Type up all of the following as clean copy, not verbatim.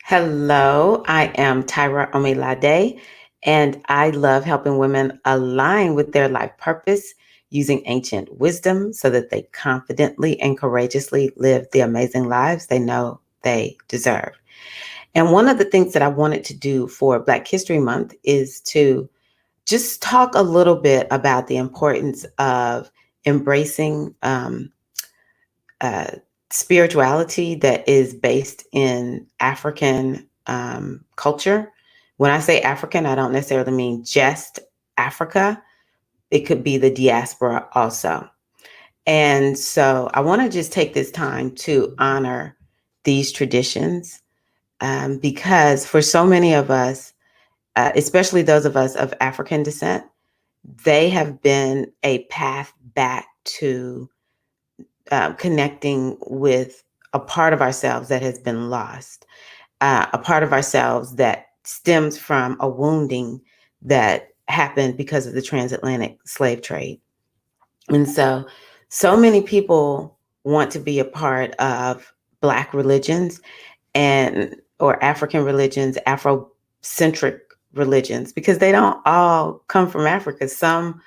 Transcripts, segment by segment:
Hello, I am Tyra Omelade, and I love helping women align with their life purpose using ancient wisdom so that they confidently and courageously live the amazing lives they know they deserve. And one of the things that I wanted to do for Black History Month is to just talk a little bit about the importance of embracing uh, spirituality that is based in African culture. When I say African, I don't necessarily mean just Africa. It could be the diaspora also. And so I want to just take this time to honor these traditions because for so many of us, especially those of us of African descent, they have been a path back to connecting with a part of ourselves that has been lost, a part of ourselves that stems from a wounding that happened because of the transatlantic slave trade. And so many people want to be a part of Black religions and or African religions, Afrocentric religions, because they don't all come from Africa. Some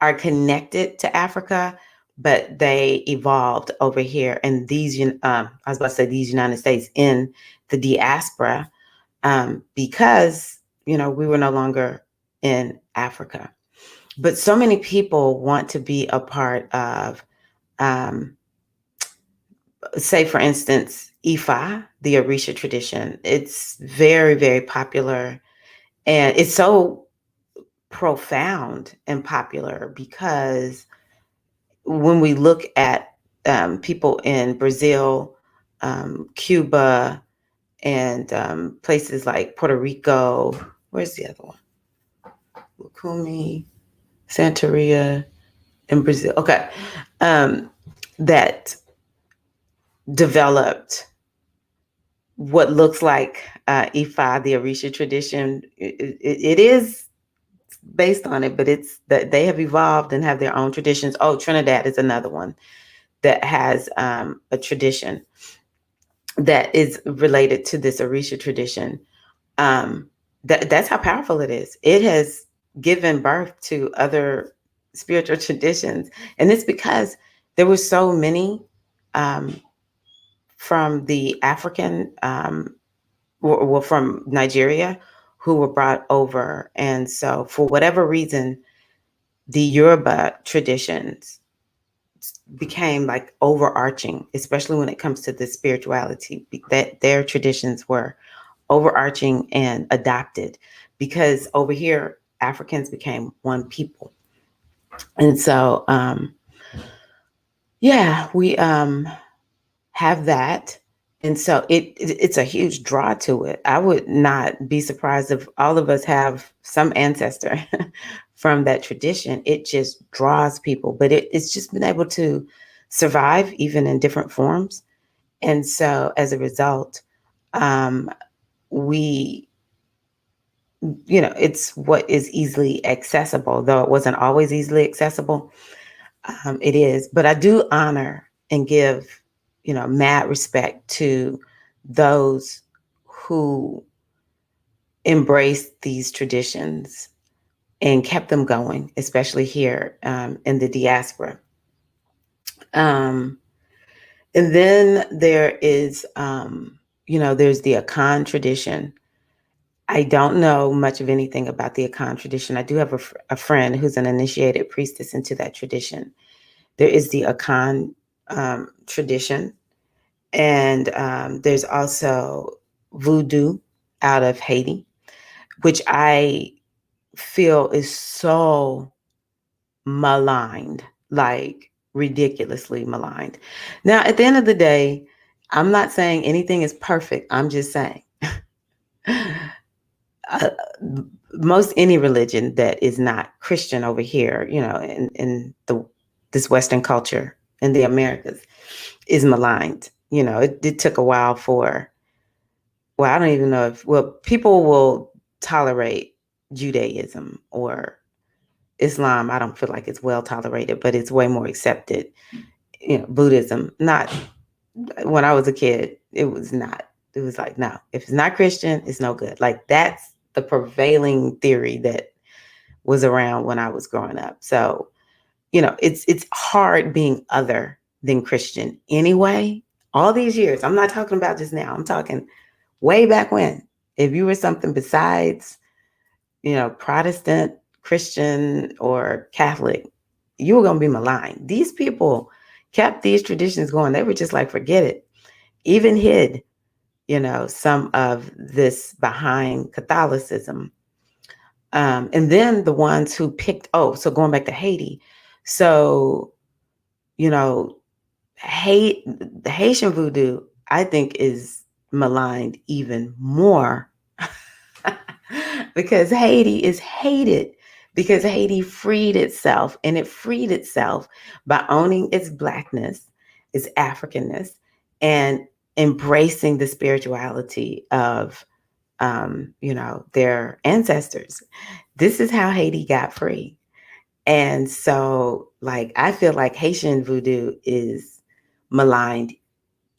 are connected to Africa, but they evolved over here. And I was about to say these United States in the diaspora, because, we were no longer in Africa. But so many people want to be a part of, um, say, for instance, Ifa, the Orisha tradition. It's very, very popular. And it's so profound and popular because when we look at people in Brazil, Cuba, and places like Puerto Rico, where's the other one? Lukumi, Santeria, in Brazil. Okay, that developed what looks like Ifa, the Orisha tradition. It is based on it, but it's that they have evolved and have their own traditions. Oh, Trinidad is another one that has a tradition that is related to this Orisha tradition. That's how powerful it is. It has given birth to other spiritual traditions, and it's because there were so many um, from the African, well, from Nigeria, who were brought over, and so for whatever reason, the Yoruba traditions became like overarching, especially when it comes to the spirituality, that their traditions were overarching and adopted because over here Africans became one people. And so yeah, we have that. And so it's a huge draw to it. I would not be surprised if all of us have some ancestor from that tradition. It just draws people, but it's just been able to survive even in different forms. And so as a result, um, we, it's what is easily accessible, though it wasn't always easily accessible. It is, but I do honor and give, mad respect to those who embraced these traditions and kept them going, especially here in the diaspora. Um, and then there is, there's the Akan tradition. I don't know much of anything about the Akan tradition. I do have a friend who's an initiated priestess into that tradition. There is the Akan tradition, and there's also voodoo out of Haiti, which I feel is so maligned, like ridiculously maligned. Now, at the end of the day, I'm not saying anything is perfect. I'm just saying uh, most any religion that is not Christian over here, in this Western culture in the Americas is maligned. It took a while well, I don't even know people will tolerate Judaism or Islam. I don't feel like it's well tolerated, but it's way more accepted. Buddhism, not when I was a kid, it was not. It was like, no, if it's not Christian, it's no good. Like that's the prevailing theory that was around when I was growing up. So, it's hard being other than Christian anyway. All these years, I'm not talking about just now. I'm talking way back when. If you were something besides, Protestant, Christian, or Catholic, you were going to be maligned. These people kept these traditions going. They were just like, forget it. Even hid, some of this behind Catholicism. And then the ones who so going back to Haiti. So, the Haitian voodoo, I think, is maligned even more because Haiti is hated because Haiti freed itself, and it freed itself by owning its Blackness, its Africanness, and embracing the spirituality of, their ancestors. This is how Haiti got free. And so, like, I feel like Haitian voodoo is maligned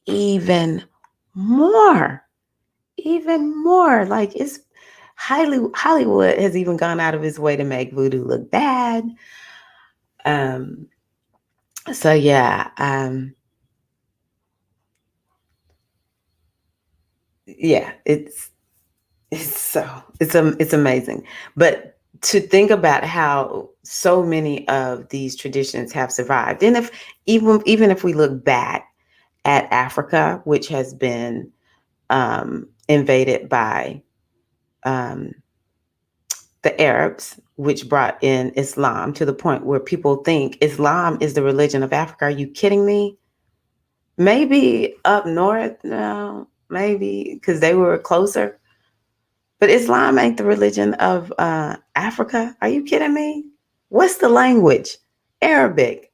even more, even more. Like, it's Hollywood has even gone out of his way to make voodoo look bad. Um, so yeah, yeah, it's amazing. But to think about how so many of these traditions have survived, and if even if we look back at Africa, which has been invaded by um, the Arabs, which brought in Islam to the point where people think Islam is the religion of Africa. Are you kidding me? Maybe up north, no, maybe because they were closer. But Islam ain't the religion of Africa. Are you kidding me? What's the language? Arabic.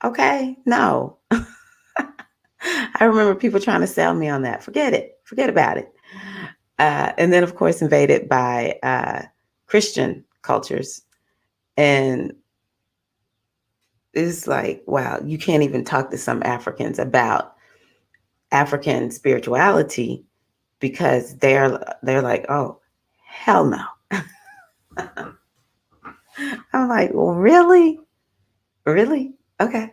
Okay, no. I remember people trying to sell me on that. Forget it. Forget about it. And then, of course, invaded by Christian cultures. And it's like, wow, you can't even talk to some Africans about African spirituality because they're like, oh, hell no. I'm like, well, really? Really? Okay.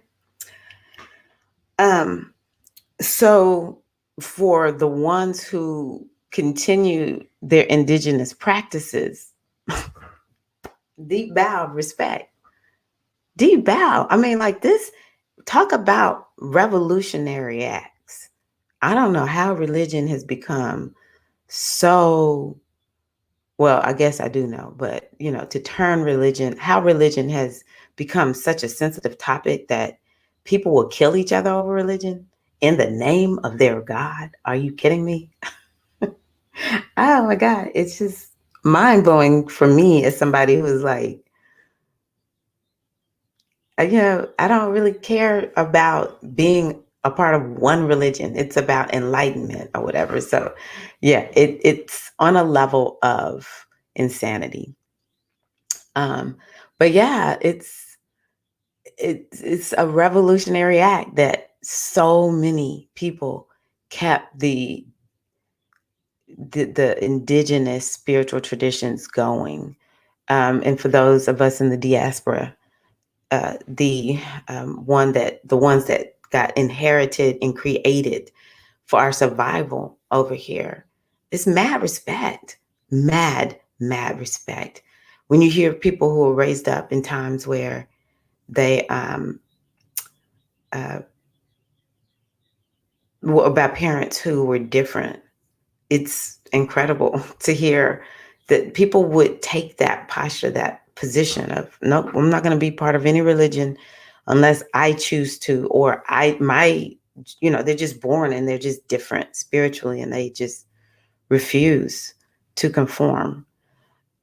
So for the ones who continue their indigenous practices, deep bow of respect. Deep bow. I mean, like this, talk about revolutionary acts. I don't know how religion has become so, well, I guess I do know, but to turn religion, how religion has become such a sensitive topic that people will kill each other over religion in the name of their God. Are you kidding me? Oh my God. It's just mind blowing for me as somebody who's like, I don't really care about being a part of one religion. It's about enlightenment or whatever. So, yeah, it's on a level of insanity. Um, but yeah, it's a revolutionary act that so many people kept the indigenous spiritual traditions going. And for those of us in the diaspora, the ones that got inherited and created for our survival over here. It's mad respect. When you hear people who are raised up in times where they uh, about parents who were different, it's incredible to hear that people would take that posture, that position of, nope, I'm not going to be part of any religion unless I choose to, or they're just born and they're just different spiritually and they just refuse to conform.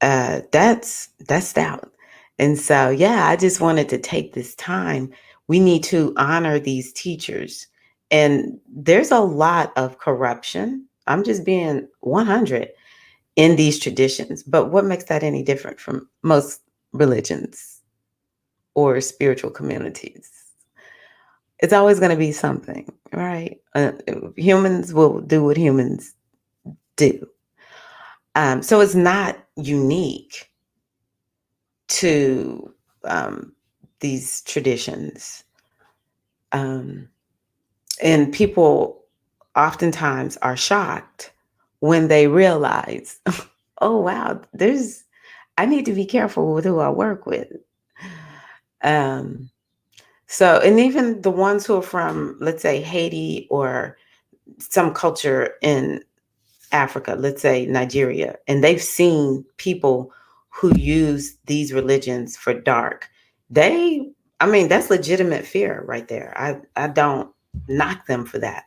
That's stout. And so, yeah, I just wanted to take this time. We need to honor these teachers. And there's a lot of corruption. I'm just being 100 in these traditions. But what makes that any different from most religions or spiritual communities? It's always going to be something, right? Humans will do what humans do. So it's not unique to these traditions. Um, and people oftentimes are shocked when they realize, oh, wow, I need to be careful with who I work with. Um, and even the ones who are from, let's say, Haiti or some culture in Africa, let's say Nigeria, and they've seen people who use these religions for dark. I mean, that's legitimate fear right there. I don't knock them for that.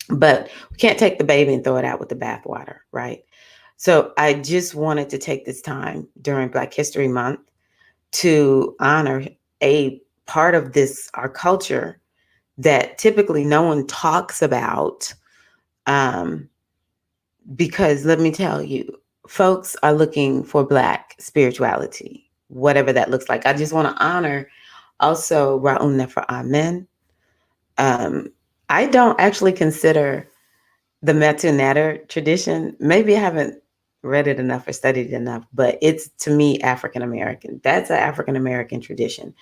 But we can't take the baby and throw it out with the bathwater, right? So I just wanted to take this time during Black History Month to honor a part of our culture that typically no one talks about. Um, because let me tell you, folks are looking for Black spirituality, whatever that looks like. I just want to honor also Ra'un Nefer Amen. I don't actually consider the Metu Neter tradition. Maybe I haven't read it enough or studied it enough, but it's, to me, African American. That's an African American tradition.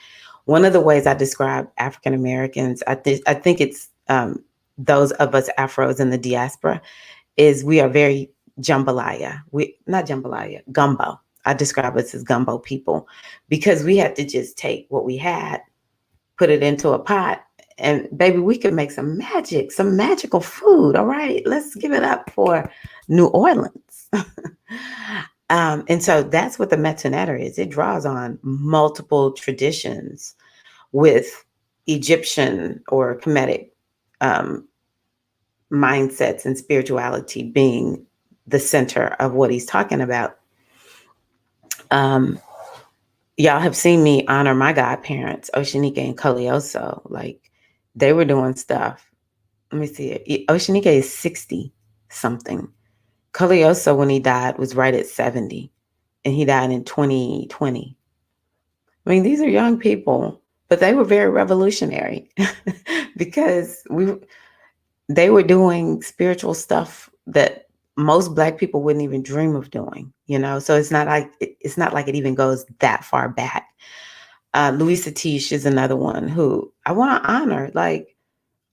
One of the ways I describe African Americans, I think it's those of us Afros in the diaspora, is we are very jambalaya. Not jambalaya, gumbo. I describe us as gumbo people because we had to just take what we had, put it into a pot, and baby, we could make some magical food. All right, let's give it up for New Orleans. And so that's what the Metu Neter is. It draws on multiple traditions with Egyptian or Kemetic mindsets and spirituality being the center of what he's talking about. Y'all have seen me honor my godparents, Oshanike and Kolioso. Like, they were doing stuff. Let me see it. Oshanike is 60 something. Kolioso, when he died, was right at 70, and he died in 2020. I mean, these are young people, but they were very revolutionary because they were doing spiritual stuff that most Black people wouldn't even dream of doing, so it's not like it even goes that far back. Louisa Tish is another one who I want to honor. Like,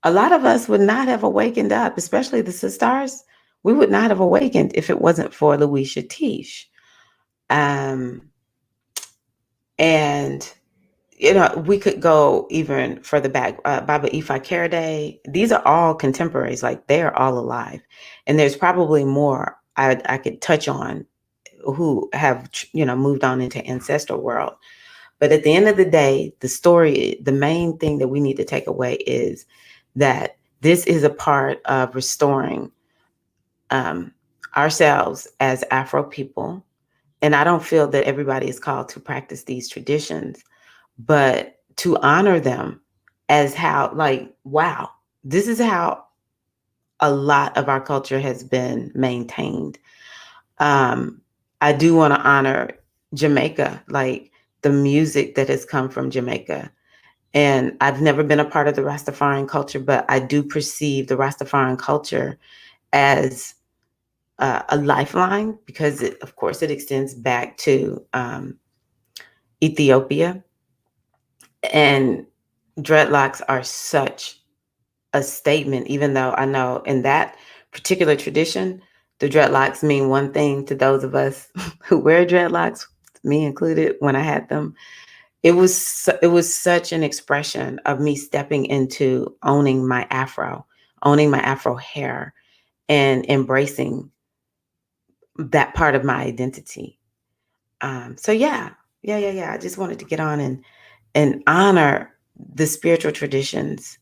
a lot of us would not have awakened up, especially the sisters. We would not have awakened if it wasn't for Louisa Tish. And we could go even further back. Baba Ifa Karaday. These are all contemporaries. Like, they are all alive. And there's probably more I could touch on who have, moved on into ancestral world. But at the end of the day, the main thing that we need to take away is that this is a part of restoring ourselves as Afro people. And I don't feel that everybody is called to practice these traditions, but to honor them as how, like, wow, this is how a lot of our culture has been maintained. I do want to honor Jamaica, like the music that has come from Jamaica. And I've never been a part of the Rastafarian culture, but I do perceive the Rastafarian culture as a lifeline because, of course, it extends back to Ethiopia. And dreadlocks are such a statement, even though I know in that particular tradition, the dreadlocks mean one thing to those of us who wear dreadlocks, me included, when I had them. It was such an expression of me stepping into owning my Afro hair, and embracing that part of my identity. So yeah. I just wanted to get on and honor the spiritual traditions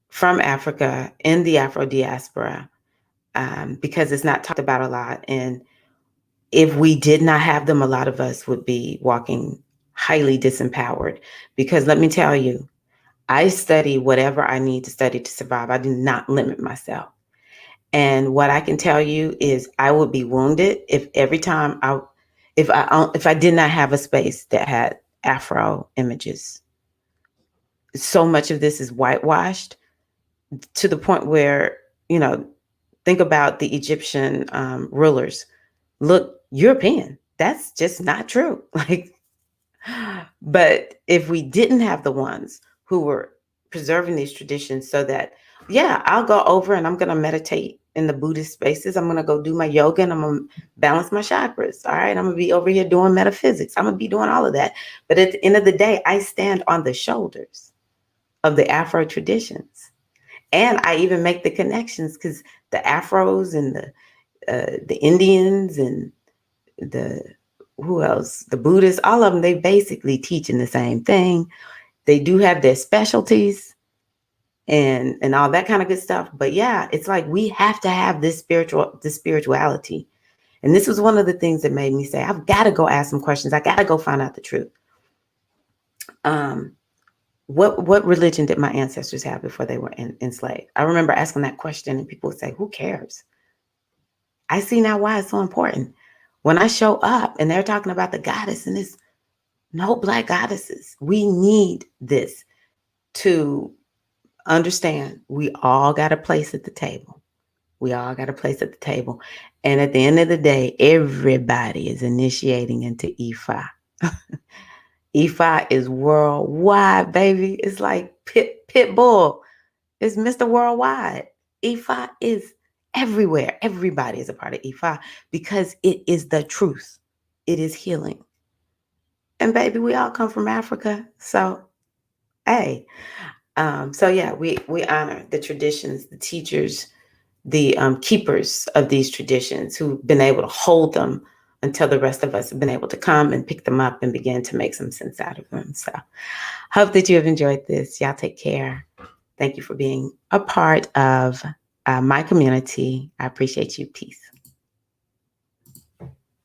from Africa in the Afro diaspora, because it's not talked about a lot. And if we did not have them, a lot of us would be walking highly disempowered. Because let me tell you, I study whatever I need to study to survive. I do not limit myself. And what I can tell you is I would be wounded if every time if I did not have a space that had Afro images. So much of this is whitewashed to the point where, Think about the Egyptian rulers. Look European. That's just not true. Like, but if we didn't have the ones who were preserving these traditions, so that, yeah, I'll go over and I'm going to meditate in the Buddhist spaces. I'm going to go do my yoga and I'm going to balance my chakras. All right. I'm going to be over here doing metaphysics. I'm going to be doing all of that. But at the end of the day, I stand on the shoulders of the Afro traditions. And I even make the connections because the Afros and the Indians and the who else? The Buddhists, all of them, they basically teaching the same thing. They do have their specialties and all that kind of good stuff. But yeah, it's like we have to have this spirituality. And this was one of the things that made me say, I've got to go ask some questions. I got to go find out the truth. What religion did my ancestors have before they were enslaved? I remember asking that question and people would say, who cares? I see now why it's so important. When I show up and they're talking about the goddess and it's no Black goddesses, we need this to understand we all got a place at the table. We all got a place at the table. And at the end of the day, everybody is initiating into Ifa. Ifa is worldwide, baby. It's like Pitbull. It's Mr. Worldwide. Ifa is everywhere. Everybody is a part of Ifa because it is the truth. It is healing. And baby, we all come from Africa. So, hey. So yeah, we honor the traditions, the teachers, the keepers of these traditions who've been able to hold them until the rest of us have been able to come and pick them up and begin to make some sense out of them. So hope that you have enjoyed this. Y'all take care. Thank you for being a part of my community. I appreciate you. Peace.